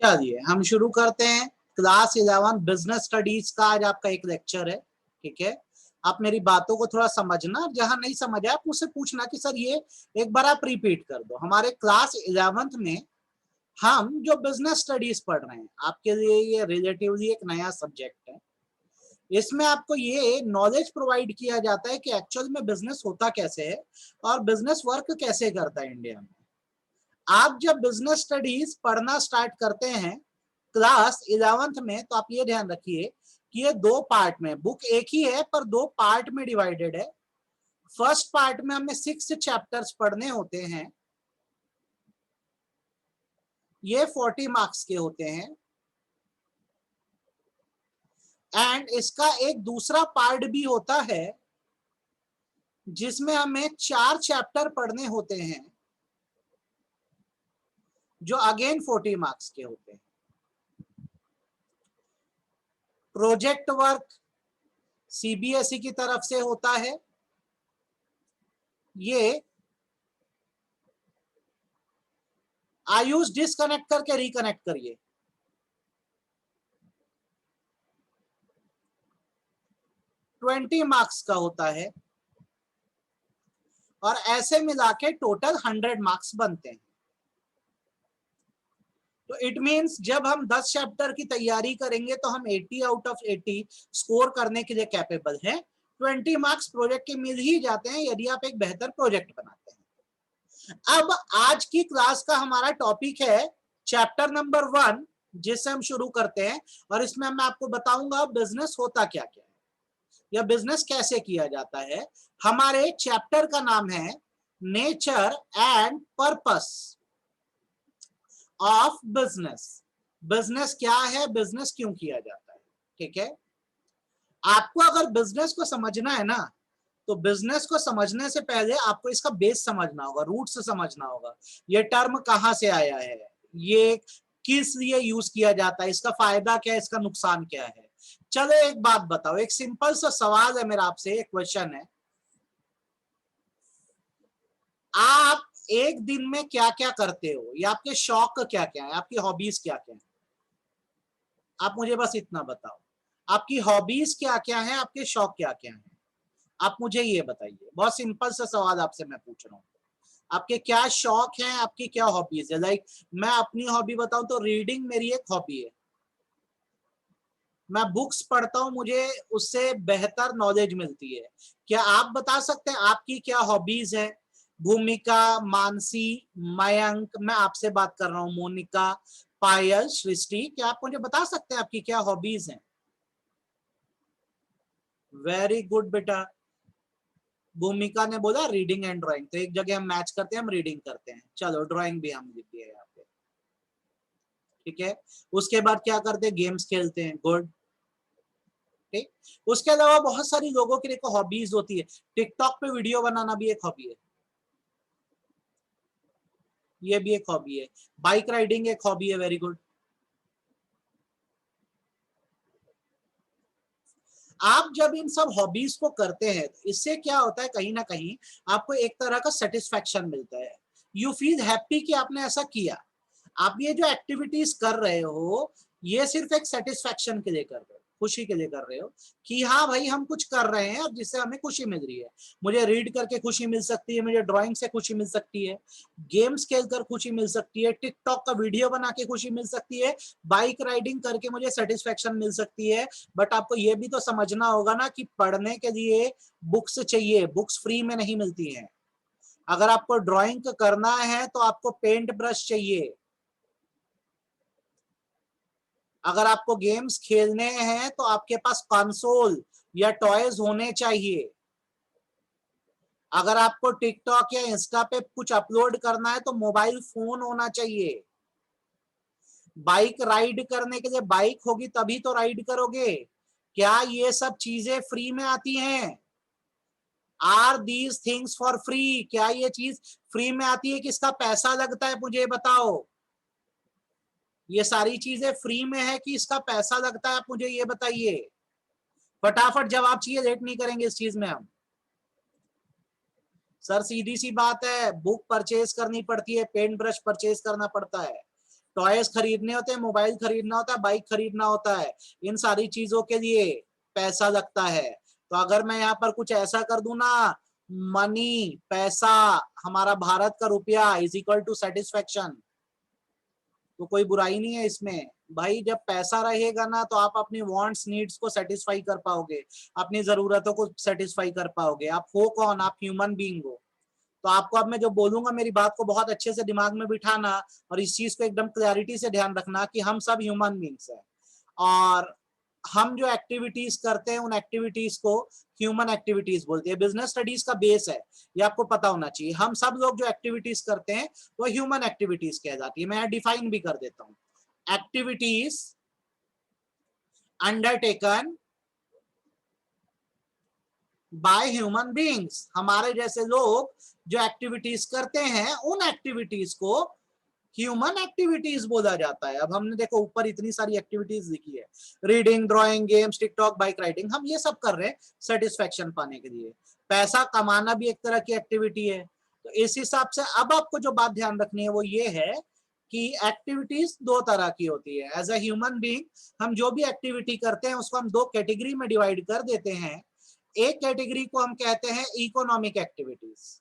चलिए हम शुरू करते हैं। क्लास 11 बिजनेस स्टडीज का आज आपका एक लेक्चर है। ठीक है, आप मेरी बातों को थोड़ा समझना, जहां नहीं समझ आए आप मुझसे पूछना कि सर ये एक बार आप रिपीट कर दो। हमारे क्लास 11th में हम जो बिजनेस स्टडीज पढ़ रहे हैं, आपके लिए ये रिलेटिवली एक नया सब्जेक्ट है। इसमें आपको ये नॉलेज प्रोवाइड किया जाता है कि एक्चुअल में बिजनेस होता कैसे है और बिजनेस वर्क कैसे करता है इंडिया में। आप जब बिजनेस स्टडीज पढ़ना स्टार्ट करते हैं क्लास 11th में, तो आप ये ध्यान रखिए कि ये दो पार्ट में, बुक एक ही है पर दो पार्ट में डिवाइडेड है। फर्स्ट पार्ट में हमें 6 चैप्टर्स पढ़ने होते हैं, ये 40 मार्क्स के होते हैं। एंड इसका एक दूसरा पार्ट भी होता है जिसमें हमें 4 चैप्टर पढ़ने होते हैं, जो अगेन 40 मार्क्स के होते हैं। प्रोजेक्ट वर्क सीबीएसई की तरफ से होता है। ये आयुष डिस्कनेक्ट करके रिकनेक्ट करिए। ट्वेंटी मार्क्स का होता है और ऐसे मिला के टोटल 100 मार्क्स बनते हैं। तो इट मींस जब हम 10 चैप्टर की तैयारी करेंगे तो हम 80 आउट ऑफ 80 स्कोर करने के लिए कैपेबल हैं। 20 मार्क्स प्रोजेक्ट के मिल ही जाते हैं यदि आप एक बेहतर प्रोजेक्ट बनाते हैं। अब आज की क्लास का हमारा टॉपिक है चैप्टर नंबर 1, जिससे हम शुरू करते हैं। और इसमें मैं आपको बताऊंगा बिजनेस होता क्या क्या है या बिजनेस कैसे किया जाता है। हमारे चैप्टर का नाम है nature and purpose of business. Business क्या है, बिजनेस क्यों किया जाता है। ठीक है, आपको अगर बिजनेस को समझना है ना, तो बिजनेस को समझने से पहले आपको इसका बेस समझना होगा, रूट से समझना होगा। ये टर्म कहां से आया है, ये किस लिए यूज किया जाता है, इसका फायदा क्या है, इसका नुकसान क्या है। चलो एक बात बताओ, एक सिंपल सा सवाल है मेरा आपसे, एक क्वेश्चन है, आप एक दिन में क्या क्या करते हो, या आपके शौक क्या क्या है, आपकी हॉबीज क्या क्या है। आप मुझे बस इतना बताओ, आपकी हॉबीज क्या क्या है, आपके शौक क्या क्या है। आप मुझे ये बताइए, बहुत सिंपल सा सवाल आपसे मैं पूछ रहा हूँ। आपके क्या शौक हैं, आपकी क्या हॉबीज है। लाइक मैं अपनी हॉबी बताऊं तो रीडिंग मेरी एक हॉबी है। मैं बुक्स पढ़ता हूं, मुझे उससे बेहतर नॉलेज मिलती है। क्या आप बता सकते हैं आपकी क्या हॉबीज है। भूमिका, मानसी, मयंक, मैं आपसे बात कर रहा हूं, मोनिका, पायल, सृष्टि, क्या आप मुझे बता सकते हैं आपकी क्या हॉबीज हैं। वेरी गुड बेटा। भूमिका ने बोला रीडिंग एंड ड्राइंग, तो एक जगह हम मैच करते हैं, हम रीडिंग करते हैं। चलो ड्राइंग भी हम लिख दिए यहाँ पे। ठीक है, उसके बाद क्या करते हैं, गेम्स खेलते हैं। गुड। ठीक, उसके अलावा बहुत सारी लोगों की देखो हॉबीज होती है। टिकटॉक पे वीडियो बनाना भी एक हॉबी है, ये भी एक हॉबी है। बाइक राइडिंग एक हॉबी है। Very good. आप जब इन सब हॉबीज को करते हैं, इससे क्या होता है, कहीं ना कहीं आपको एक तरह का सेटिस्फैक्शन मिलता है। यू फील हैप्पी कि आपने ऐसा किया। आप ये जो एक्टिविटीज कर रहे हो, ये सिर्फ एक सेटिस्फैक्शन के लिए कर रहे हो, खुशी के लिए कर रहे हो कि हाँ भाई हम कुछ कर रहे हैं और जिससे हमें खुशी मिल रही है। मुझे रीड करके खुशी मिल सकती है, मुझे ड्राइंग से खुशी मिल सकती है, गेम्स खेलकर खुशी मिल सकती है, टिकटॉक का वीडियो बना के खुशी मिल सकती है, बाइक राइडिंग करके मुझे सेटिस्फैक्शन मिल सकती है। बट आपको ये भी तो समझना होगा ना कि पढ़ने के लिए बुक्स चाहिए, बुक्स फ्री में नहीं मिलती हैं। अगर आपको ड्राइंग करना है तो आपको पेंट ब्रश चाहिए। अगर आपको गेम्स खेलने हैं तो आपके पास कंसोल या टॉयज होने चाहिए। अगर आपको टिकटॉक या इंस्टा पे कुछ अपलोड करना है तो मोबाइल फोन होना चाहिए। बाइक राइड करने के लिए बाइक होगी तभी तो राइड करोगे। क्या ये सब चीजें फ्री में आती हैं। Are these things for free, क्या ये चीज फ्री में आती है कि इसका पैसा लगता है, मुझे बताओ। ये सारी चीजें फ्री में है कि इसका पैसा लगता है, आप मुझे ये बताइए। फटाफट जवाब चाहिए, लेट नहीं करेंगे इस चीज में हम। सर सीधी सी बात है, बुक परचेज करनी पड़ती है, पेंट ब्रश परचेज करना पड़ता है। टॉयज खरीदने होते हैं, मोबाइल खरीदना होता है, बाइक खरीदना होता है, इन सारी चीजों के लिए पैसा लगता है। तो अगर मैं यहाँ पर कुछ ऐसा कर दूं ना, मनी, पैसा, हमारा भारत का रुपया इज इक्वल टू सेटिस्फेक्शन, तो कोई बुराई नहीं है इसमें। भाई जब पैसा रहेगा ना तो आप अपनी वांट्स नीड्स को सेटिस्फाई कर पाओगे, अपनी जरूरतों को सेटिस्फाई कर पाओगे। आप हो कौन? आप ह्यूमन बीइंग हो। तो आपको अब मैं जो बोलूंगा मेरी बात को बहुत अच्छे से दिमाग में बिठाना और इस चीज को एकदम क्लैरिटी से ध्यान रखना कि हम सब ह्यूमन बीइंग्स हैं, और हम जो एक्टिविटीज करते हैं उन एक्टिविटीज को ह्यूमन एक्टिविटीज बोलते हैं। बिजनेस स्टडीज का बेस है, ये आपको पता होना चाहिए। हम सब लोग जो एक्टिविटीज करते हैं वो ह्यूमन एक्टिविटीज कह जाती है। मैं डिफाइन भी कर देता हूं, activities undertaken by human beings. हमारे जैसे लोग जो एक्टिविटीज करते हैं उन एक्टिविटीज को ह्यूमन एक्टिविटीज बोला जाता है। अब हमने देखो ऊपर इतनी सारी एक्टिविटीज लिखी है, reading, drawing, games, TikTok, bike riding, हम ये सब कर रहे हैं सेटिस्फेक्शन पाने के लिए। पैसा कमाना भी एक तरह की एक्टिविटी है। तो इस हिसाब से अब आपको जो बात ध्यान रखनी है वो ये है कि एक्टिविटीज दो तरह की होती है। एज ए ह्यूमन बीइंग हम जो भी एक्टिविटी करते हैं उसको हम दो कैटेगरी में डिवाइड कर देते हैं। एक कैटेगरी को हम कहते हैं इकोनॉमिक एक्टिविटीज,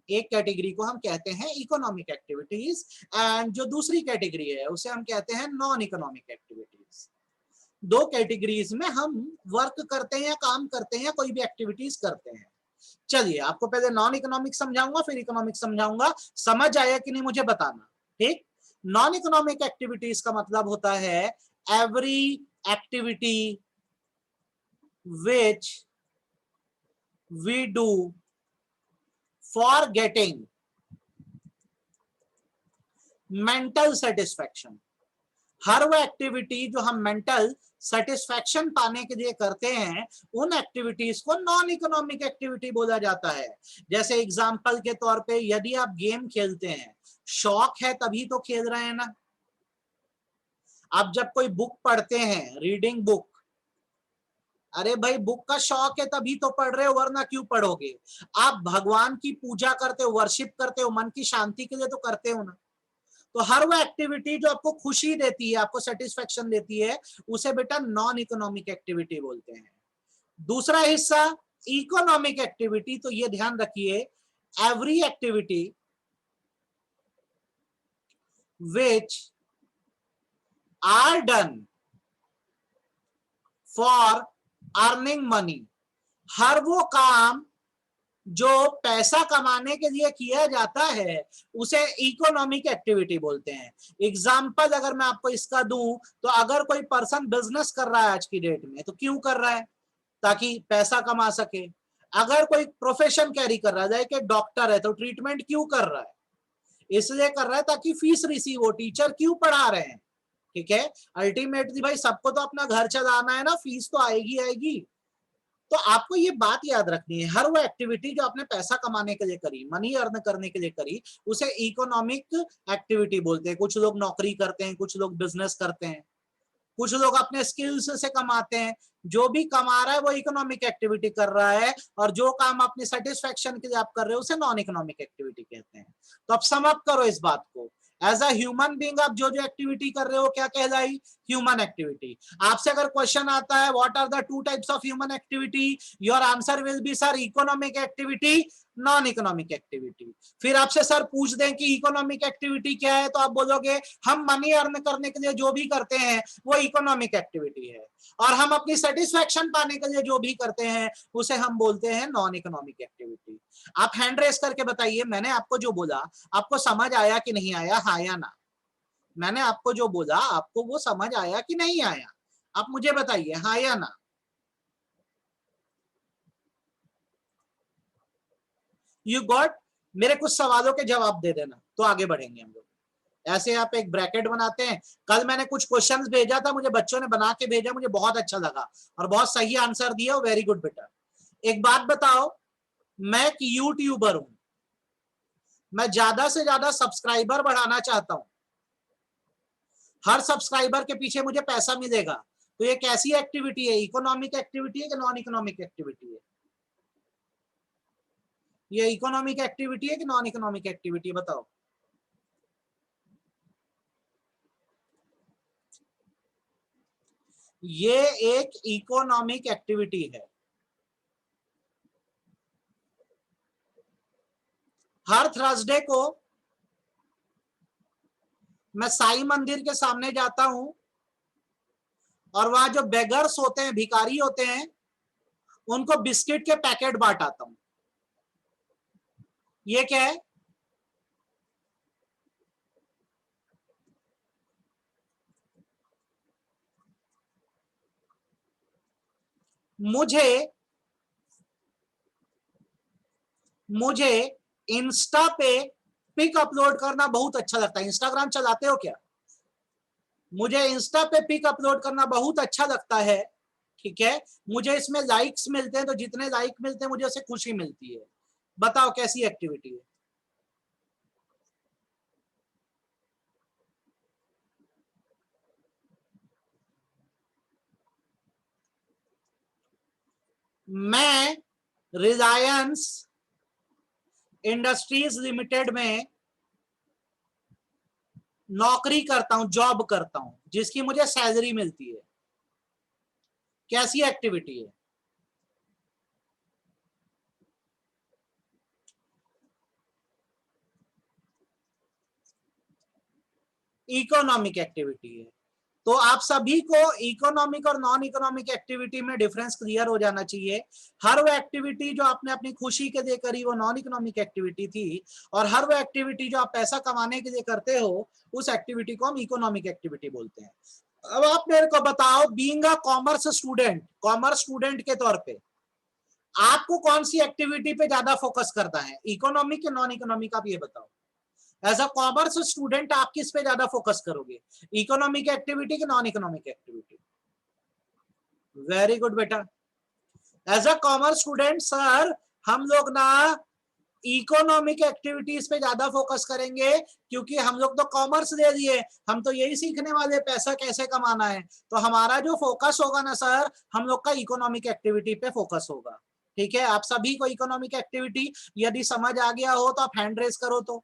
एक कैटेगरी को हम कहते हैं इकोनॉमिक एक्टिविटीज, एंड जो दूसरी कैटेगरी है उसे हम कहते हैं नॉन इकोनॉमिक एक्टिविटीज। दो कैटेगरीज में हम वर्क करते हैं या काम करते हैं या कोई भी एक्टिविटीज करते हैं। चलिए आपको पहले नॉन इकोनॉमिक समझाऊंगा फिर इकोनॉमिक समझाऊंगा, समझ आया कि नहीं मुझे बताना, ठीक। नॉन इकोनॉमिक एक्टिविटीज का मतलब होता है every activity which we do for getting mental satisfaction. हर वो एक्टिविटी जो हम मेंटल सेटिस्फेक्शन पाने के लिए करते हैं उन एक्टिविटीज को नॉन इकोनॉमिक एक्टिविटी बोला जाता है। जैसे एग्जांपल के तौर पे यदि आप गेम खेलते हैं, शौक है तभी तो खेल रहे हैं ना। आप जब कोई बुक पढ़ते हैं, रीडिंग बुक, अरे भाई बुक का शौक है तभी तो पढ़ रहे हो, वरना क्यों पढ़ोगे। आप भगवान की पूजा करते हो, वर्शिप करते हो, मन की शांति के लिए तो करते हो ना। तो हर वो एक्टिविटी जो आपको खुशी देती है, आपको सेटिस्फेक्शन देती है, उसे बेटा नॉन इकोनॉमिक एक्टिविटी बोलते हैं। दूसरा हिस्सा इकोनॉमिक एक्टिविटी, तो ये ध्यान रखिए, every activity which are done for earning money. हर वो काम जो पैसा कमाने के लिए किया जाता है उसे इकोनॉमिक एक्टिविटी बोलते हैं। एग्जाम्पल अगर मैं आपको इसका दूं तो अगर कोई पर्सन बिजनेस कर रहा है आज की डेट में तो क्यों कर रहा है? ताकि पैसा कमा सके। अगर कोई प्रोफेशन कैरी कर रहा है, जैसे कि डॉक्टर है तो ट्रीटमेंट क्यों कर रहा है? इसलिए कर रहा है ताकि फीस रिसीव हो। टीचर क्यों पढ़ा रहे हैं? ठीक है, अल्टीमेटली भाई सबको तो अपना घर चलाना है ना, फीस तो आएगी आएगी। तो आपको ये बात याद रखनी है, हर वो एक्टिविटी जो आपने पैसा कमाने के लिए करी, मनी अर्न करने के लिए करी, उसे इकोनॉमिक एक्टिविटी बोलते हैं। कुछ लोग नौकरी करते हैं, कुछ लोग बिजनेस करते हैं, कुछ लोग अपने स्किल्स से कमाते हैं। जो भी कमा रहा है वो इकोनॉमिक एक्टिविटी कर रहा है, और जो काम अपनी सेटिस्फेक्शन के लिए आप कर रहे हो उसे नॉन इकोनॉमिक एक्टिविटी कहते हैं। तो अब सम अप करो इस बात को, एज अ ह्यूमन बीइंग आप जो जो एक्टिविटी कर रहे हो क्या कहलाई? Human activity. आपसे अगर क्वेश्चन आता है what are the two types of human activity, your answer will be sir economic activity, non economic activity. फिर आपसे सर पूछ दें कि इकोनॉमिक एक्टिविटी क्या है, तो आप बोलोगे हम मनी अर्न करने के लिए जो भी करते हैं वो इकोनॉमिक एक्टिविटी है, और हम अपनी सेटिस्फेक्शन पाने के लिए जो भी करते हैं उसे हम बोलते हैं नॉन इकोनॉमिक एक्टिविटी। आप हैंड रेस करके बताइए, मैंने आपको जो बोला आपको समझ आया कि नहीं आया, हाँ या ना? मैंने आपको जो बोला आपको वो समझ आया कि नहीं आया? आप मुझे बताइए, हाँ या ना? You got? मेरे कुछ सवालों के जवाब दे देना तो आगे बढ़ेंगे हम लोग। ऐसे आप एक ब्रैकेट बनाते हैं। कल मैंने कुछ क्वेश्चंस भेजा था, मुझे बच्चों ने बना के भेजा, मुझे बहुत अच्छा लगा और बहुत सही आंसर दिया, वेरी गुड बेटा। एक बात बताओ, मैं एक यूट्यूबर हूं, मैं ज्यादा से ज्यादा सब्सक्राइबर बढ़ाना चाहता हूं, हर सब्सक्राइबर के पीछे मुझे पैसा मिलेगा, तो ये कैसी एक्टिविटी है? इकोनॉमिक एक्टिविटी है कि नॉन इकोनॉमिक एक्टिविटी है? ये इकोनॉमिक एक्टिविटी है कि नॉन इकोनॉमिक एक्टिविटी, बताओ। ये एक इकोनॉमिक एक्टिविटी है। हर थर्सडे को मैं साईं मंदिर के सामने जाता हूं और वहां जो बेगर्स होते हैं, भिखारी होते हैं, उनको बिस्किट के पैकेट बांट आता हूं। ये क्या है? मुझे मुझे इंस्टा पे पिक अपलोड करना बहुत अच्छा लगता है। इंस्टाग्राम चलाते हो क्या? मुझे इंस्टा पे पिक अपलोड करना बहुत अच्छा लगता है। ठीक है, मुझे इसमें लाइक्स मिलते हैं, तो जितने लाइक मिलते हैं मुझे उससे खुशी मिलती है। बताओ कैसी एक्टिविटी है? मैं रिलायंस इंडस्ट्रीज लिमिटेड में नौकरी करता हूं, जॉब करता हूं, जिसकी मुझे सैलरी मिलती है। कैसी एक्टिविटी है? इकोनॉमिक एक्टिविटी है। तो आप सभी को इकोनॉमिक और नॉन इकोनॉमिक एक्टिविटी में डिफरेंस क्लियर हो जाना चाहिए। हर वो एक्टिविटी जो आपने अपनी खुशी के लिए करी वो नॉन इकोनॉमिक एक्टिविटी थी, और हर वो एक्टिविटी जो आप पैसा कमाने के लिए करते हो उस एक्टिविटी को हम इकोनॉमिक एक्टिविटी बोलते हैं। अब आप मेरे को बताओ, बीइंग अ कॉमर्स स्टूडेंट के तौर पे आपको कौन सी एक्टिविटी पे ज्यादा फोकस करना है, इकोनॉमिक या नॉन इकोनॉमिक? आप ये बताओ। एज अ कॉमर्स स्टूडेंट आप किस पे ज्यादा फोकस करोगे, इकोनॉमिक एक्टिविटी की non economic activity? Very good बेटा। As a commerce student sir, हम लोग ना इकोनॉमिक एक्टिविटीज पे ज्यादा फोकस करेंगे, क्योंकि हम लोग तो कॉमर्स ले लिए, हम तो यही सीखने वाले पैसा कैसे कमाना है। तो हमारा जो फोकस होगा ना सर, हम लोग का इकोनॉमिक एक्टिविटी पे फोकस होगा। ठीक है, आप सभी को इकोनॉमिक एक्टिविटी यदि समझ आ गया हो तो आप हैंड रेस करो। तो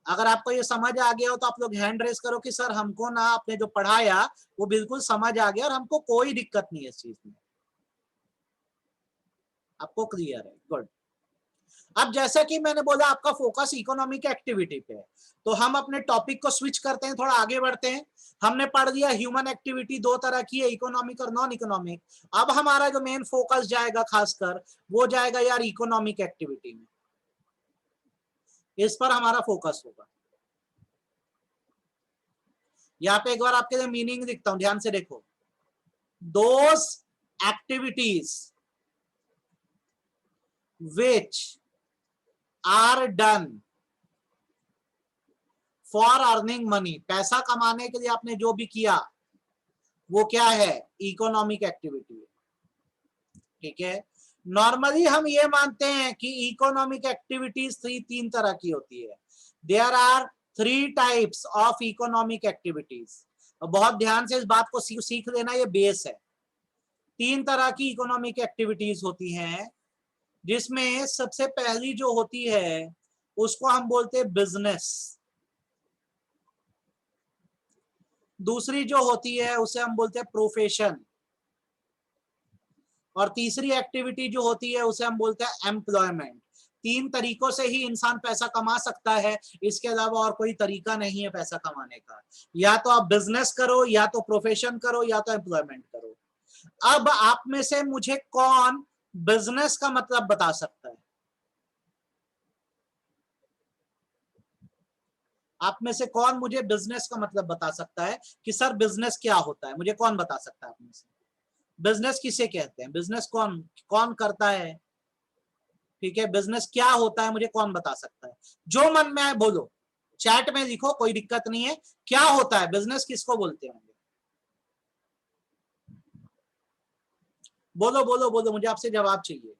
अगर आपको ये समझ आ गया हो तो आप लोग हैंड रेस करो कि सर हमको ना आपने जो पढ़ाया वो बिल्कुल समझ आ गया और हमको कोई दिक्कत नहीं है इस चीज में। आपको क्लियर है? गुड। अब जैसा कि मैंने बोला आपका फोकस इकोनॉमिक एक्टिविटी पे है, तो हम अपने टॉपिक को स्विच करते हैं, थोड़ा आगे बढ़ते हैं। हमने पढ़ लिया ह्यूमन एक्टिविटी दो तरह की है, इकोनॉमिक और नॉन इकोनॉमिक। अब हमारा जो मेन फोकस जाएगा खासकर, वो जाएगा यार इकोनॉमिक एक्टिविटी में। इस पर हमारा फोकस होगा। यहाँ पे एक बार आपके लिए मीनिंग लिखता हूं, ध्यान से देखो। Those activities which are done for earning money, पैसा कमाने के लिए आपने जो भी किया वो क्या है, इकोनॉमिक एक्टिविटी है। ठीक है, नॉर्मली हम ये मानते हैं कि इकोनॉमिक एक्टिविटीज तीन तरह की होती है। There are 3 types of economic activities. बहुत ध्यान से इस बात को सीख लेना, ये बेस है। 3 तरह की इकोनॉमिक एक्टिविटीज होती हैं, जिसमें सबसे पहली जो होती है उसको हम बोलते हैं बिजनेस। दूसरी जो होती है उसे हम बोलते हैं प्रोफेशन। और तीसरी एक्टिविटी जो होती है उसे हम बोलते हैं एम्प्लॉयमेंट। 3 तरीकों से ही इंसान पैसा कमा सकता है, इसके अलावा और कोई तरीका नहीं है पैसा कमाने का। या तो आप बिजनेस करो, या तो प्रोफेशन करो, या तो एम्प्लॉयमेंट करो। अब आप में से मुझे कौन बिजनेस का मतलब बता सकता है? आप में से कौन मुझे बिजनेस का मतलब बता सकता है कि सर बिजनेस क्या होता है? मुझे कौन बता सकता है आप में से? बिजनेस किसे कहते हैं, बिजनेस कौन कौन करता है? ठीक है, बिजनेस क्या होता है मुझे कौन बता सकता है? जो मन में आए बोलो, चैट में लिखो, कोई दिक्कत नहीं है। क्या होता है बिजनेस, किसको बोलते होंगे? बोलो बोलो बोलो, मुझे आपसे जवाब चाहिए।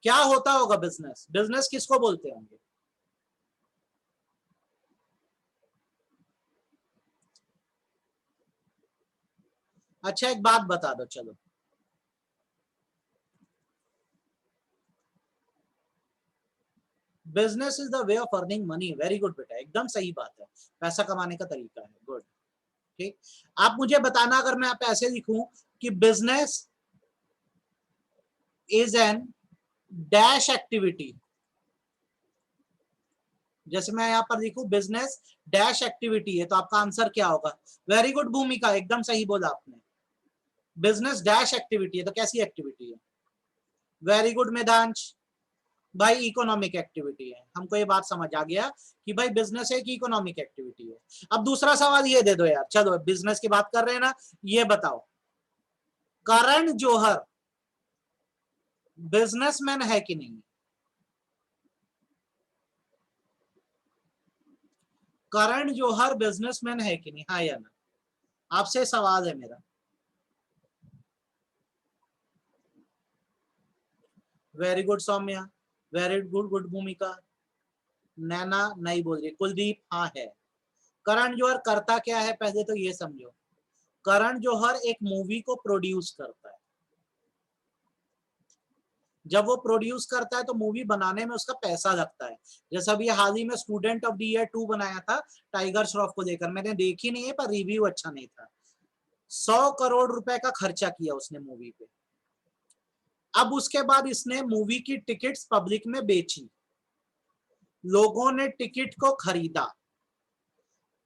क्या होता होगा बिजनेस? बिजनेस किसको बोलते होंगे? अच्छा एक बात बता दो, चलो। Business is the way of earning money. Very good बेटा, एकदम सही बात है, पैसा कमाने का तरीका है। गुड। ठीक, आप मुझे बताना अगर मैं आप ऐसे लिखूं कि business is N dash activity, जैसे मैं यहां पर लिखूं बिजनेस डैश एक्टिविटी है, तो आपका आंसर क्या होगा? वेरी गुड भूमिका, एकदम सही बोला आपने। बिजनेस डैश एक्टिविटी है तो कैसी एक्टिविटी है? वेरी गुड मेधांश भाई, इकोनॉमिक एक्टिविटी है। हमको ये बात समझ आ गया कि भाई बिजनेस एक इकोनॉमिक एक्टिविटी है। अब दूसरा सवाल ये दे दो यार, चलो बिजनेस की बात कर रहे हैं ना, ये बताओ करण जौहर बिजनेसमैन है कि नहीं? करण जौहर बिजनेसमैन है कि नहीं, हाँ या ना? आपसे सवाल है मेरा। Very good Soumya, very good good Bhumika. Naina नहीं बोल रही, कुलदीप हाँ है। करण जौहर करता क्या है पहले तो ये समझो। करण जौहर एक मूवी को प्रोड्यूस करता है। जब वो प्रोड्यूस करता है तो मूवी बनाने में उसका पैसा लगता है। जैसा अभी हाल ही में स्टूडेंट ऑफ द ईयर 2 बनाया था टाइगर श्रॉफ को लेकर, मैंने देखी नहीं है पर रिव्यू अच्छा नहीं था। 100 करोड़ रुपए का खर्चा किया उसने मूवी पे। अब उसके बाद इसने मूवी की टिकट्स पब्लिक में बेची, लोगों ने टिकट को खरीदा,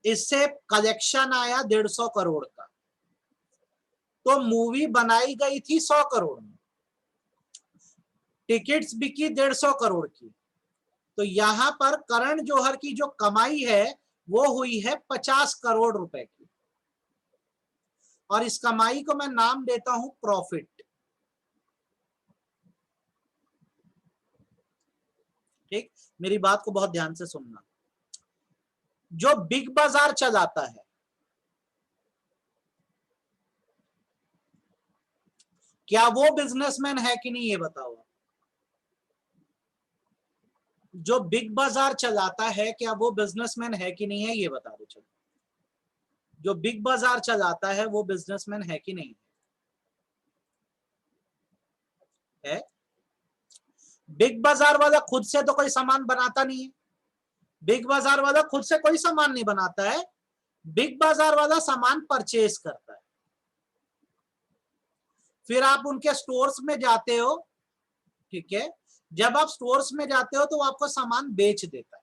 इससे कलेक्शन आया 150 करोड़ का। तो मूवी बनाई गई थी 100 करोड़ में, टिकट्स बिकी 150 करोड़ की। तो यहां पर करण जौहर की जो कमाई है वो हुई है 50 करोड़ रुपए की, और इस कमाई को मैं नाम देता हूं प्रॉफिट। ठीक, मेरी बात को बहुत ध्यान से सुनना। जो बिग बाजार चलाता है, क्या वो बिजनेसमैन है कि नहीं, ये बताओ। जो बिग बाजार चलाता है क्या वो बिजनेसमैन है कि नहीं है, ये बता दो। चलो, जो बिग बाजार चलाता है वो बिजनेसमैन है कि नहीं है? बिग बाजार वाला खुद से तो कोई सामान बनाता नहीं है। बिग बाजार वाला खुद से कोई सामान नहीं बनाता है। बिग बाजार वाला सामान परचेज करता है, फिर आप उनके स्टोर्स में जाते हो। ठीक है, जब आप स्टोर्स में जाते हो तो वो आपको सामान बेच देता है।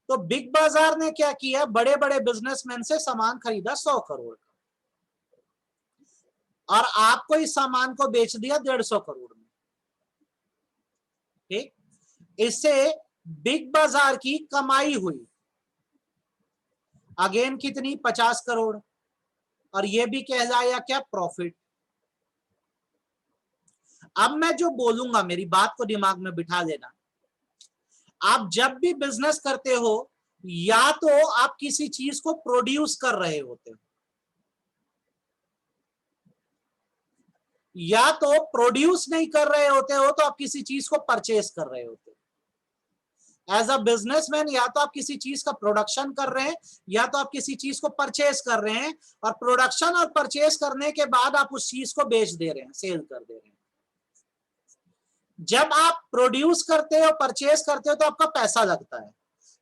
तो बिग बाजार ने क्या किया, बड़े बड़े बिजनेसमैन से सामान खरीदा 100 करोड़ का, और आपको इस सामान को बेच दिया 150 करोड़ में। ठीक, इससे बिग बाजार की कमाई हुई अगेन कितनी, 50 करोड़, और ये भी कहलाया क्या, प्रॉफिट। अब मैं जो बोलूंगा मेरी बात को दिमाग में बिठा लेना। आप जब भी बिजनेस करते हो या तो आप किसी चीज को प्रोड्यूस कर रहे होते हो, या तो प्रोड्यूस नहीं कर रहे होते हो तो आप किसी चीज को परचेस कर रहे होते हो। एज अ बिजनेसमैन या तो आप किसी चीज का प्रोडक्शन कर रहे हैं या तो आप किसी चीज को परचेस कर रहे हैं, और प्रोडक्शन और परचेस करने के बाद आप उस चीज को बेच दे रहे हैं, सेल कर दे रहे हैं। जब आप प्रोड्यूस करते हो, परचेस करते हो तो आपका पैसा लगता है,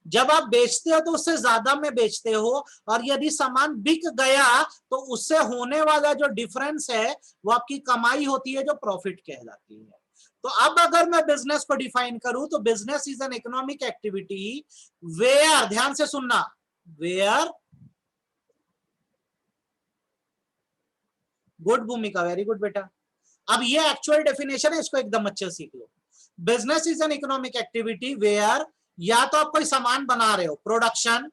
जब आप बेचते हो तो उससे ज्यादा में बेचते हो, और यदि सामान बिक गया तो उससे होने वाला जो डिफरेंस है वो आपकी कमाई होती है, जो प्रॉफिट कहलाती है। तो अब अगर मैं बिजनेस को डिफाइन करूं तो business is an economic activity where, ध्यान से सुनना, where, good Bhumika, very good बेटा। अब ये एक्चुअल डेफिनेशन है, इसको एकदम अच्छे सीख लो। Business is an economic activity where, या तो आप कोई सामान बना रहे हो, प्रोडक्शन,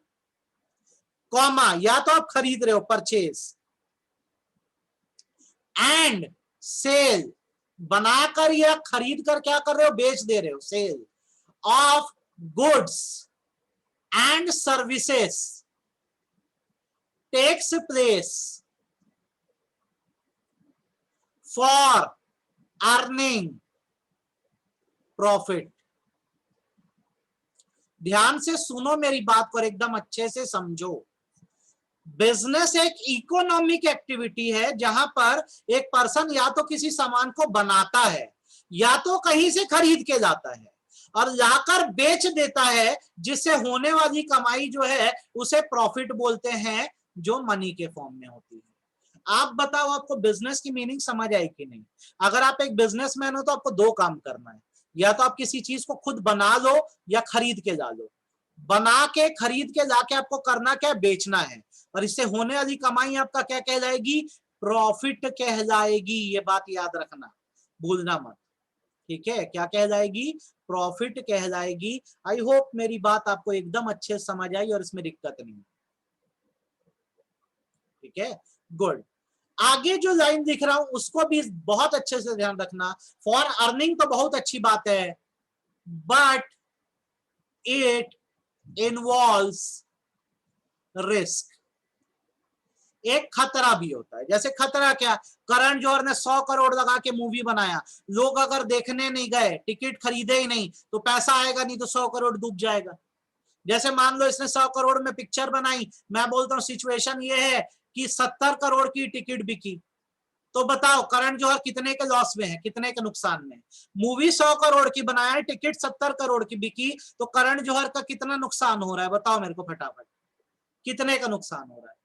कॉमा, या तो आप खरीद रहे हो, परचेज, एंड सेल, बनाकर या खरीद कर क्या कर रहे हो, बेच दे रहे हो, sale of goods and services takes place for earning profit. ध्यान से सुनो मेरी बात को, एकदम अच्छे से समझो। बिजनेस एक इकोनॉमिक एक्टिविटी है जहां पर एक पर्सन या तो किसी सामान को बनाता है या तो कहीं से खरीद के लाता है और लाकर बेच देता है, जिससे होने वाली कमाई जो है उसे प्रॉफिट बोलते हैं, जो मनी के फॉर्म में होती है। आप बताओ, आपको बिजनेस की मीनिंग समझ आई कि नहीं? अगर आप एक बिजनेसमैन हो तो आपको दो काम करना है, या तो आप किसी चीज को खुद बना लो या खरीद के ला लो। बना के खरीद के लाके आपको करना क्या? बेचना है। और इससे होने वाली कमाई आपका क्या कहलाएगी? प्रॉफिट कहलाएगी। ये बात याद रखना, भूलना मत। ठीक है, क्या कहलाएगी? प्रॉफिट कहलाएगी। आई होप मेरी बात आपको एकदम अच्छे से समझ आई और इसमें दिक्कत नहीं। ठीक है, गुड। आगे जो लाइन दिख रहा हूं उसको भी बहुत अच्छे से ध्यान रखना। फॉर अर्निंग तो बहुत अच्छी बात है, बट इट इन्वॉल्व्स रिस्क। एक खतरा भी होता है। जैसे खतरा क्या? करण जौहर ने 100 करोड़ लगा के मूवी बनाया, लोग अगर देखने नहीं गए, टिकट खरीदे ही नहीं, तो पैसा आएगा नहीं, तो 100 करोड़ डूब जाएगा। जैसे मान लो इसने 100 करोड़ में पिक्चर बनाई, मैं बोलता हूं सिचुएशन ये है कि 70 करोड़ की टिकट बिकी, तो बताओ करण जौहर कितने के लॉस में है, कितने के नुकसान में? मूवी 100 करोड़ की बनाया है, टिकट 70 करोड़ की बिकी, तो करण जौहर का कितना नुकसान हो रहा है? बताओ मेरे को फटाफट, कितने का नुकसान हो रहा है?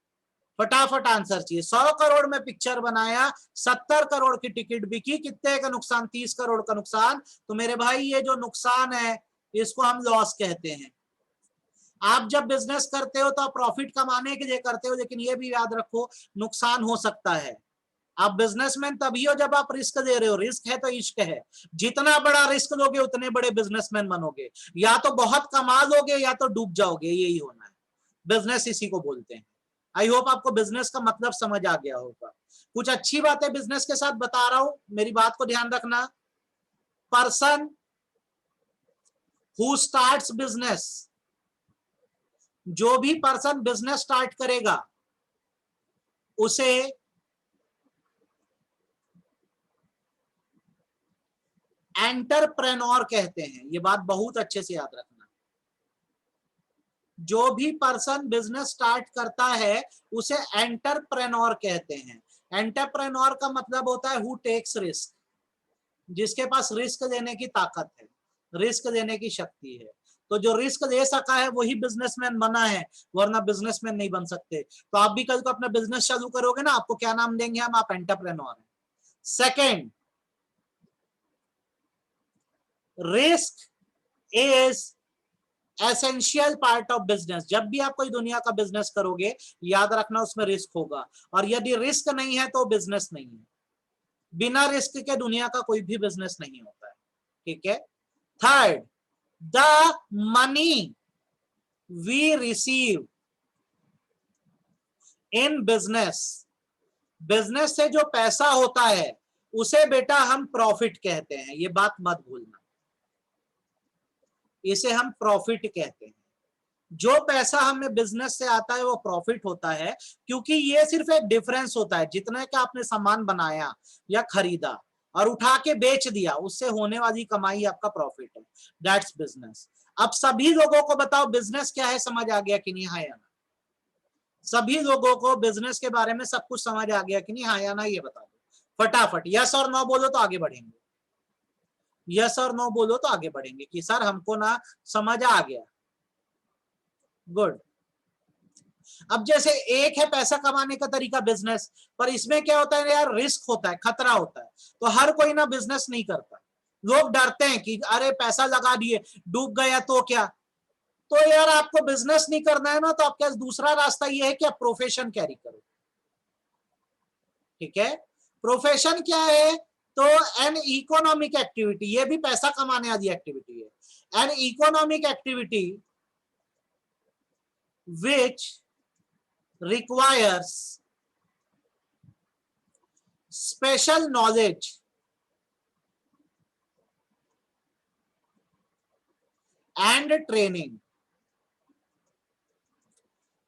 फटाफट आंसर चाहिए। 100 करोड़ में पिक्चर बनाया, 70 करोड़ की टिकट बिकी, कितने का नुकसान? 30 करोड़ का नुकसान। तो मेरे भाई ये जो नुकसान है इसको हम लॉस कहते हैं। आप जब बिजनेस करते हो तो आप प्रॉफिट कमाने के लिए करते हो, लेकिन ये भी याद रखो नुकसान हो सकता है। आप बिजनेसमैन तभी हो जब आप रिस्क दे रहे हो। रिस्क है तो इश्क है। जितना बड़ा रिस्क लोगे उतने बड़े बिजनेसमैन बनोगे। या तो बहुत कमा लोगे या तो डूब जाओगे, यही होना है। बिजनेस इसी को बोलते हैं। आई होप आपको बिजनेस का मतलब समझ आ गया होगा। कुछ अच्छी बातें बिजनेस के साथ बता रहा हूं, मेरी बात को ध्यान रखना। पर्सन हु स्टार्ट्स बिजनेस, जो भी पर्सन बिजनेस स्टार्ट करेगा उसे एंटरप्रेन्योर कहते हैं। ये बात बहुत अच्छे से याद रखना। जो भी पर्सन बिजनेस स्टार्ट करता है उसे एंटरप्रेन्योर कहते हैं। एंटरप्रेन्योर का मतलब होता है हु टेक्स रिस्क, जिसके पास रिस्क लेने की ताकत है, रिस्क लेने की शक्ति है। तो जो रिस्क ले सका है वही बिजनेसमैन बना है, वरना बिजनेसमैन नहीं बन सकते। तो आप भी कल को अपना बिजनेस चालू करोगे ना, आपको क्या नाम देंगे हम? आप एंटरप्रेन्योर हैं। Second, risk is essential part of business. जब भी आप कोई दुनिया का बिजनेस करोगे, याद रखना उसमें रिस्क होगा, और यदि रिस्क नहीं है तो बिजनेस नहीं है। बिना रिस्क के दुनिया का कोई भी बिजनेस नहीं होता है। ठीक है। Third, the money we receive in business, business से जो पैसा होता है उसे बेटा हम प्रॉफिट कहते हैं। ये बात मत भूलना, इसे हम प्रॉफिट कहते हैं। जो पैसा हमें बिजनेस से आता है वो प्रॉफिट होता है, क्योंकि ये सिर्फ एक डिफरेंस होता है। जितने का आपने सामान बनाया या खरीदा और उठा के बेच दिया, उससे होने वाली कमाई आपका प्रॉफिट है। That's business. अब सभी लोगों को बताओ बिजनेस क्या है, समझ आ गया कि नहीं? हाँ या ना? सभी लोगों को बिजनेस के बारे में सब कुछ समझ आ गया कि नहीं? हाँ या ना? ये बता दो फटाफट। यस और नो बोलो तो आगे बढ़ेंगे। यस और नो बोलो तो आगे बढ़ेंगे कि सर हमको ना समझ आ गया। गुड। अब जैसे एक है पैसा कमाने का तरीका बिजनेस, पर इसमें क्या होता है यार? रिस्क होता है, खतरा होता है। तो हर कोई ना बिजनेस नहीं करता। लोग डरते हैं कि अरे पैसा लगा दिए, डूब गया तो क्या? तो यार आपको बिजनेस नहीं करना है ना, तो आपके पास दूसरा रास्ता ये है कि आप प्रोफेशन कैरी करो। ठीक है, प्रोफेशन क्या है? तो एन इकोनॉमिक एक्टिविटी, ये भी पैसा कमाने वाली एक्टिविटी है। N economic activity which requires special knowledge and training।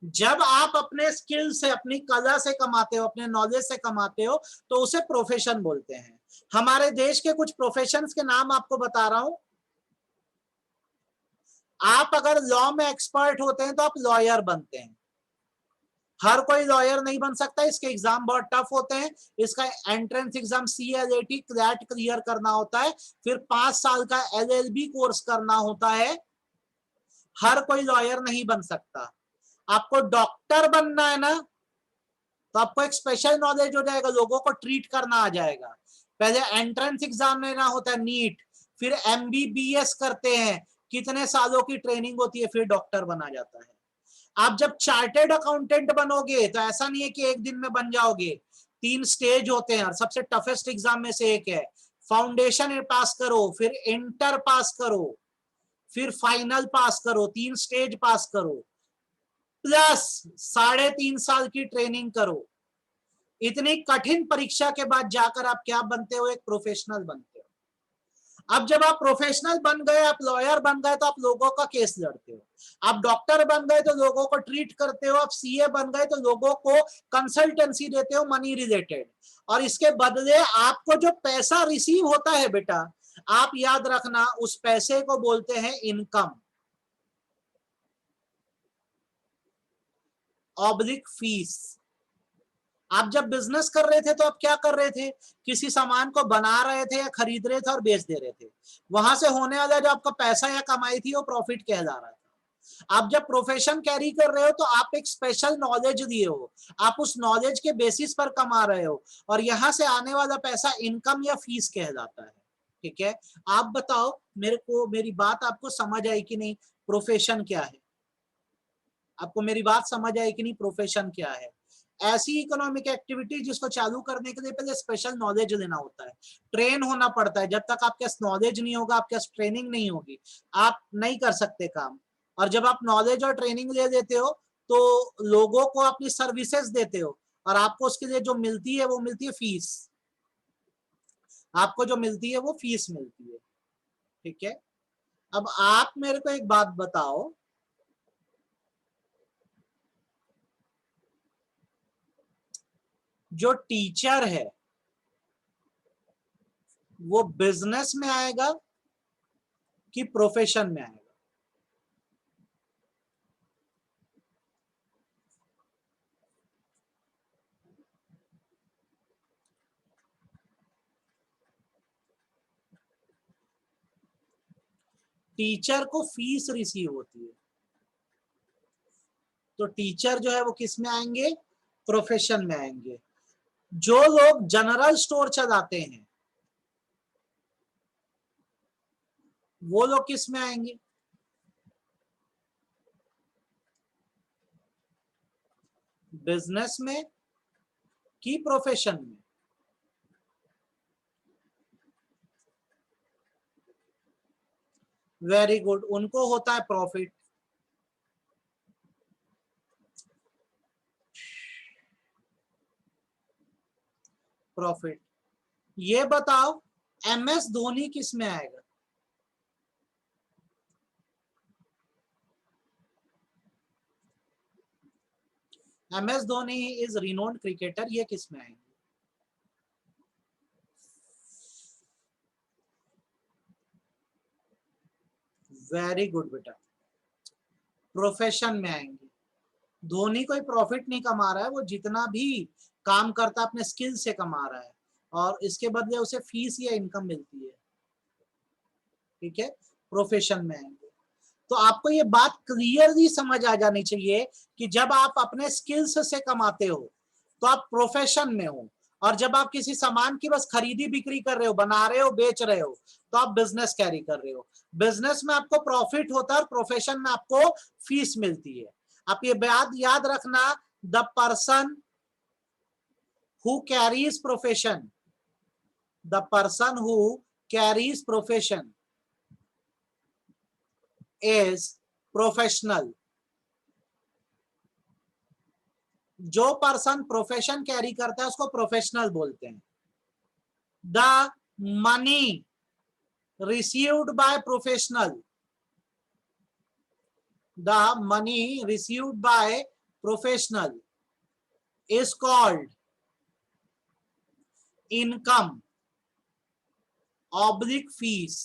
जब आप अपने स्किल से, अपनी कला से कमाते हो, अपने नॉलेज से कमाते हो, तो उसे प्रोफेशन बोलते हैं। हमारे देश के कुछ प्रोफेशंस के नाम आपको बता रहा हूं। आप अगर लॉ में एक्सपर्ट होते हैं तो आप लॉयर बनते हैं। हर कोई लॉयर नहीं बन सकता, इसके एग्जाम बहुत टफ होते हैं। इसका entrance exam CLAT CLAT clear करना होता है, फिर 5 साल का LLB कोर्स करना होता है। हर कोई लॉयर नहीं बन सकता। आपको डॉक्टर बनना है ना, तो आपको एक स्पेशल नॉलेज हो जाएगा, लोगों को ट्रीट करना आ जाएगा। पहले एंट्रेंस एग्जाम लेना होता है नीट, फिर MBBS करते हैं, कितने सालों की ट्रेनिंग होती है, फिर डॉक्टर बना जाता है। आप जब चार्टेड अकाउंटेंट बनोगे तो ऐसा नहीं है कि एक दिन में बन जाओगे, 3 स्टेज होते हैं और सबसे टफेस्ट एग्जाम में से एक है। फाउंडेशन पास करो, फिर इंटर पास करो, फिर फाइनल पास करो, 3 स्टेज पास करो, प्लस 3.5 साल की ट्रेनिंग करो। इतनी कठिन परीक्षा के बाद जाकर आप क्या बनते हो, एक प्रोफेशनल बनते हो। अब जब आप प्रोफेशनल बन गए, आप लॉयर बन गए, तो आप लोगों का केस लड़ते हो। आप डॉक्टर बन गए तो लोगों को ट्रीट करते हो। आप CA बन गए तो लोगों को कंसल्टेंसी देते हो मनी रिलेटेड, और इसके बदले आपको जो पैसा रिसीव होता है बेटा, आप याद रखना उस पैसे को बोलते हैं इनकम ऑब्लिक फीस। आप जब बिजनेस कर रहे थे तो आप क्या कर रहे थे, किसी सामान को बना रहे थे या खरीद रहे थे और बेच दे रहे थे। वहां से होने वाला जो आपका पैसा या कमाई थी वो प्रॉफिट कहला रहा था। आप जब प्रोफेशन कैरी कर रहे हो तो आप एक स्पेशल नॉलेज दिए हो, आप उस नॉलेज के बेसिस पर कमा रहे हो, और यहां से आने वाला पैसा इनकम या फीस कहलाता है। ठीक है, आप बताओ मेरे को, मेरी बात आपको समझ आई कि नहीं? प्रोफेशन क्या है? आपको मेरी बात समझ आई कि नहीं? प्रोफेशन क्या है? ऐसी इकोनॉमिक एक्टिविटी जिसको चालू करने के लिए पहले स्पेशल नॉलेज लेना होता है, ट्रेन होना पड़ता है। जब तक आपके पास नॉलेज नहीं होगा, आपके पास ट्रेनिंग नहीं होगी, आप नहीं कर सकते काम। और जब आप नॉलेज और ट्रेनिंग ले लेते हो तो लोगों को अपनी सर्विसेज देते हो, और आपको उसके लिए जो मिलती है वो मिलती है फीस। आपको जो मिलती है वो फीस मिलती है। ठीक है, अब आप मेरे को एक बात बताओ, जो टीचर है वो बिजनेस में आएगा कि प्रोफेशन में आएगा? टीचर को फीस रिसीव होती है, तो टीचर जो है वो किस में आएंगे? प्रोफेशन में आएंगे। जो लोग जनरल स्टोर चलाते हैं वो लोग किस में आएंगे? बिजनेस में कि प्रोफेशन में? वेरी गुड, उनको होता है प्रॉफिट। प्रॉफिट। ये बताओ MS धोनी किस में आएगा? MS Dhoni is renowned cricketer, ये किस में आएंगे? वेरी गुड बेटा, प्रोफेशन में आएंगे। धोनी कोई प्रॉफिट नहीं कमा रहा है, वो जितना भी काम करता है अपने स्किल से कमा रहा है, और इसके बदले उसे फीस या इनकम मिलती है। ठीक है, प्रोफेशन में आएंगे। तो आपको ये बात क्लियरली समझ आ जानी चाहिए कि जब आप अपने स्किल्स से कमाते हो तो आप प्रोफेशन में हो, और जब आप किसी सामान की बस खरीदी बिक्री कर रहे हो, बना रहे हो, बेच रहे हो, तो आप बिजनेस कैरी कर रहे हो। बिजनेस में आपको प्रॉफिट होता है और प्रोफेशन में आपको फीस मिलती है। आप ये बात याद रखना, the person who carries profession, the person who carries profession is professional. जो पर्सन प्रोफेशन कैरी करता है उसको प्रोफेशनल बोलते हैं। The money received by professional, the money received by professional is called income oblique fees.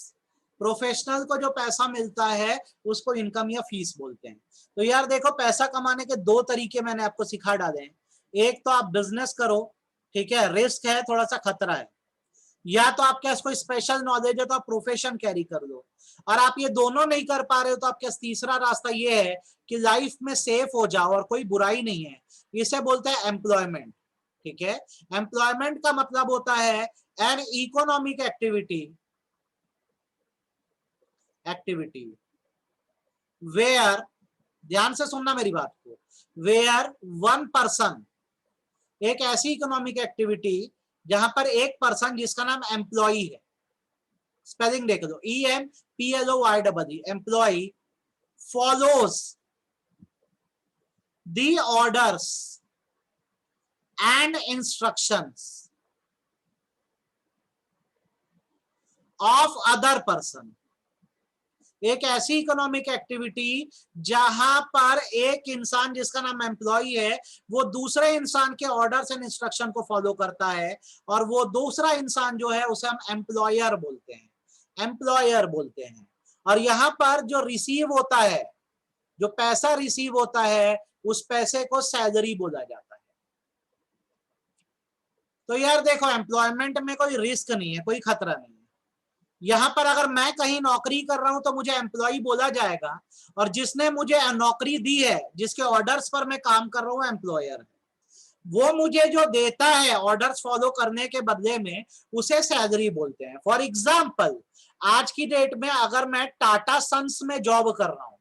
Professional को जो पैसा मिलता है उसको इनकम या फीस बोलते हैं। तो यार देखो, पैसा कमाने के 2 तरीके मैंने आपको सिखा डाले हैं। एक तो आप बिजनेस करो, ठीक है, रिस्क है, थोड़ा सा खतरा है, या तो आपके पास कोई स्पेशल नॉलेज है तो आप प्रोफेशन कैरी कर लो। और आप ये दोनों नहीं कर पा रहे हो तो आपके पास तीसरा रास्ता ये है कि लाइफ में सेफ हो जाओ, और कोई बुराई नहीं है, इसे बोलते हैं एम्प्लॉयमेंट। ठीक है। एम्प्लॉयमेंट का मतलब होता है एन इकोनॉमिक एक्टिविटी वेयर, ध्यान से सुनना मेरी बात को, वेयर वन पर्सन, एक ऐसी इकोनॉमिक एक्टिविटी जहां पर एक पर्सन जिसका नाम एम्प्लॉई है, स्पेलिंग देख लो, EMPLOY, employee, follows the orders and instructions of other person, एक ऐसी इकोनॉमिक एक्टिविटी जहां पर एक इंसान जिसका नाम एम्प्लॉई है वो दूसरे इंसान के ऑर्डर्स एंड इंस्ट्रक्शन को फॉलो करता है, और वो दूसरा इंसान जो है उसे हम एम्प्लॉयर बोलते हैं। और यहां पर जो रिसीव होता है, जो पैसा रिसीव होता है, उस पैसे को सैलरी बोला जाता है। तो यार देखो, एम्प्लॉयमेंट में कोई रिस्क नहीं है, कोई खतरा नहीं है। यहां पर अगर मैं कहीं नौकरी कर रहा हूं तो मुझे एम्प्लॉय बोला जाएगा, और जिसने मुझे नौकरी दी है, जिसके ऑर्डर्स पर मैं काम कर रहा हूं, एम्प्लॉयर है। वो मुझे जो देता है ऑर्डर्स फॉलो करने के बदले में, उसे सैलरी बोलते हैं। फॉर एग्जाम्पल, आज की डेट में अगर मैं टाटा सन्स में जॉब कर रहा हूं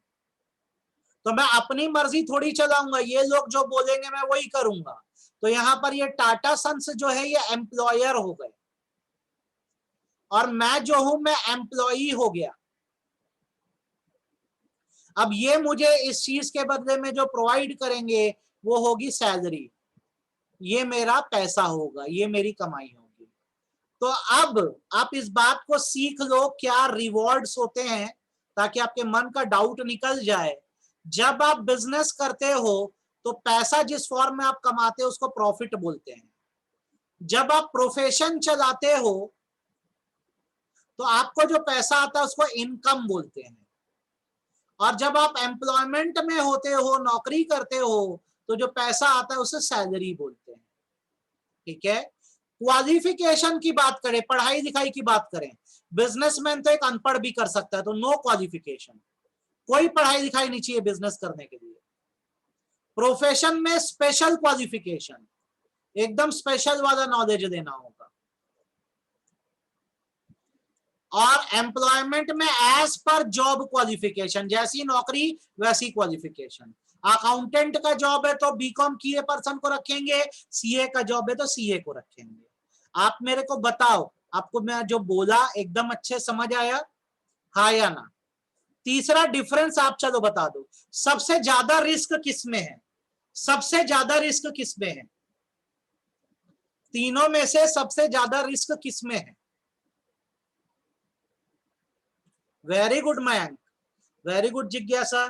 तो मैं अपनी मर्जी थोड़ी चलाऊंगा, ये लोग जो बोलेंगे मैं वही करूंगा। तो यहां पर ये टाटा सन्स जो है ये एम्प्लॉयर हो गए, और मैं जो हूं मैं एम्प्लॉई हो गया। अब ये मुझे इस चीज के बदले में जो प्रोवाइड करेंगे वो होगी सैलरी, ये मेरा पैसा होगा, ये मेरी कमाई होगी। तो अब आप इस बात को सीख लो क्या रिवॉर्ड्स होते हैं, ताकि आपके मन का डाउट निकल जाए। जब आप बिजनेस करते हो तो पैसा जिस फॉर्म में आप कमाते हो उसको प्रॉफिट बोलते हैं। जब आप प्रोफेशन चलाते हो तो आपको जो पैसा आता है उसको इनकम बोलते हैं, और जब आप एम्प्लॉयमेंट में होते हो, नौकरी करते हो, तो जो पैसा आता है उसे सैलरी बोलते हैं। ठीक है। क्वालिफिकेशन की बात करें, पढ़ाई लिखाई की बात करें, बिजनेसमैन तो एक अनपढ़ भी कर सकता है, तो नो क्वालिफिकेशन, कोई पढ़ाई लिखाई नहीं चाहिए बिजनेस करने के लिए। प्रोफेशन में स्पेशल क्वालिफिकेशन, एकदम स्पेशल वाला नॉलेज देना होगा। और एम्प्लॉयमेंट में एज पर जॉब क्वालिफिकेशन, जैसी नौकरी वैसी क्वालिफिकेशन। अकाउंटेंट का जॉब है तो बीकॉम किए पर्सन को रखेंगे, सीए का जॉब है तो सीए को रखेंगे। आप मेरे को बताओ, आपको मैं जो बोला एकदम अच्छे समझ आया, हाँ या ना? तीसरा डिफरेंस आप चलो बता दो, सबसे ज्यादा रिस्क किसमें है? सबसे ज्यादा रिस्क किसमें है? तीनों में से सबसे ज्यादा रिस्क किसमें है? Very good Mayank, very good जिज्ञासा,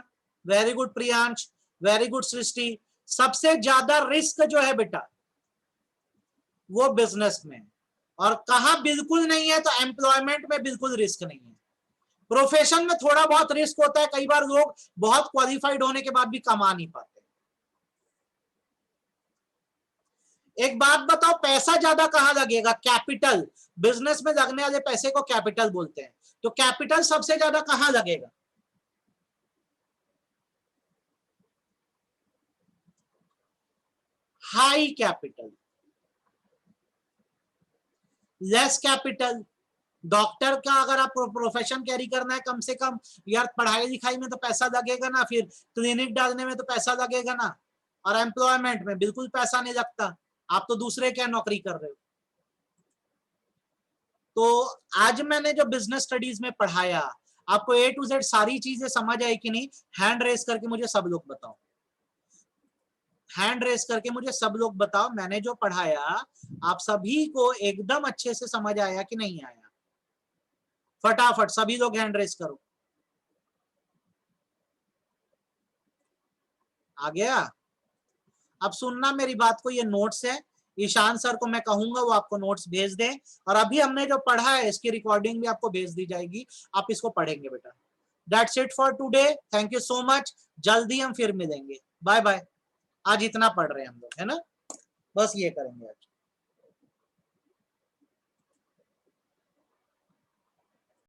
very good Priyansh, very good Srishti. सबसे ज्यादा रिस्क जो है बेटा वो बिजनेस में। और कहा बिल्कुल नहीं है? तो एम्प्लॉयमेंट में बिल्कुल रिस्क नहीं है। प्रोफेशन में थोड़ा बहुत रिस्क होता है, कई बार लोग बहुत क्वालिफाइड होने के बाद भी कमा नहीं पाते। एक बात बताओ, पैसा ज्यादा कहां लगेगा? कैपिटल, बिजनेस में लगने वाले पैसे को कैपिटल बोलते हैं। तो कैपिटल सबसे ज्यादा कहां लगेगा? High capital, less capital. Doctor का अगर आप प्रोफेशन कैरी करना है, कम से कम यार पढ़ाई लिखाई में तो पैसा लगेगा ना, फिर क्लिनिक डालने में तो पैसा लगेगा ना। और एम्प्लॉयमेंट में बिल्कुल पैसा नहीं लगता, आप तो दूसरे क्या नौकरी कर रहे हो। तो आज मैंने जो बिजनेस स्टडीज में पढ़ाया, आपको A to Z सारी चीजें समझ आई कि नहीं? हैंड रेस करके मुझे सब लोग बताओ, हैंड रेस करके मुझे सब लोग बताओ, मैंने जो पढ़ाया आप सभी को एकदम अच्छे से समझ आया कि नहीं आया? फटाफट सभी लोग हैंड रेस करो। आ गया? अब सुनना मेरी बात को, ये नोट्स है, ईशान सर को मैं कहूंगा वो आपको नोट्स भेज दें, और अभी हमने जो पढ़ा है इसकी रिकॉर्डिंग भी आपको भेज दी जाएगी, आप इसको पढ़ेंगे बेटा। That's it for today, thank you so much, जल्दी हम फिर मिलेंगे, बाय बाय। आज इतना पढ़ रहे हैं हम लोग, है ना? बस ये करेंगे आज।